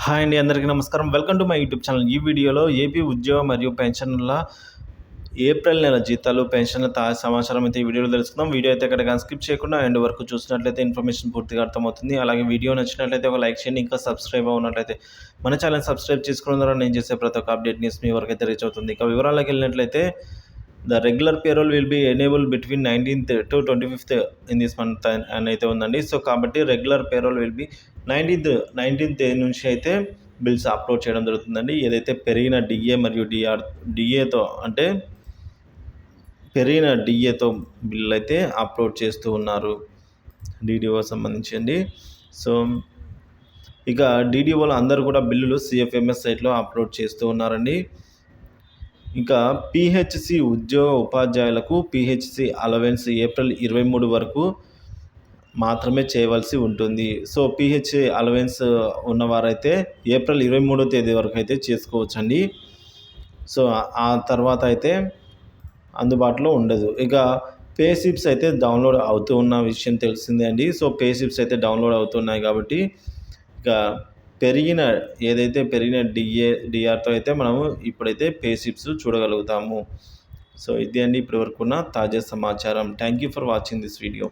Hi అండి, అందరికీ నమస్కారం. Welcome to my YouTube channel. ఈ వీడియోలో ఏపీ ఉద్యోగ మరియు పెన్షన్ల ఏప్రిల్ నెల జీతాలు, పెన్షన్ల తాజా సమాచారం అయితే ఈ వీడియోలో తెలుసుకుందాం. వీడియో అయితే ఎక్కడ స్కిప్ చేయకుండా ఎండ్ వరకు చూసినట్లయితే ఇన్ఫర్మేషన్ పూర్తిగా అర్థమవుతుంది. అలాగే వీడియో నచ్చినట్లయితే ఒక లైక్ చేయండి. ఇంకా సబ్స్క్రైబ్ అవునట్లయితే మన ఛానల్ సబ్స్క్రైబ్ చేసుకోవడం ద్వారా నేను చేసే ప్రతి ఒక్క అప్డేట్ న్యూస్ మీ వరకు అయితే రీచ్ అవుతుంది. ఇక వివరాల్లోకి వెళ్ళినట్లయితే the regular payroll will be enable between 19th to 25th in this month అని అయితే ఉందండి. సో కాబట్టి regular payroll will be 19th నుంచి అయితే బిల్స్ అప్లోడ్ చేయడం జరుగుతుందండి. ఏదైతే పెరిగిన డిఏ మరియు డిఏతో అంటే పెరిగిన డిఏతో బిల్లు అయితే అప్లోడ్ చేస్తూ ఉన్నారు డీడీఓ సంబంధించి అండి. సో ఇక డీడీఓలు అందరూ కూడా బిల్లులు సిఎఫ్ఎంఎస్ సైట్లో అప్లోడ్ చేస్తూ ఉన్నారండి. ఇంకా పిహెచ్సి ఉపాధ్యాయులకు పిహెచ్సి అలవెన్స్ ఏప్రిల్ 23 వరకు మాత్రమే చేయవలసి ఉంటుంది. సో పిహెచ్సి అలవెన్స్ ఉన్నవారైతే ఏప్రిల్ 23వ తేదీ వరకు అయితే చేసుకోవచ్చండి. సో ఆ తర్వాత అయితే అందుబాటులో ఉండదు. ఇక పే స్లిప్స్ అయితే డౌన్లోడ్ అవుతూ ఉన్న విషయం తెలిసిందే అండి. సో పే స్లిప్స్ అయితే డౌన్లోడ్ అవుతున్నాయి కాబట్టి ఇక ఏదైతే పెరిగిన డిఆర్తో అయితే మనము ఇప్పుడైతే పే స్లిప్స్ చూడగలుగుతాము. సో ఇది అండి ఇప్పటి వరకు ఉన్న తాజా సమాచారం. Thank you for watching this video.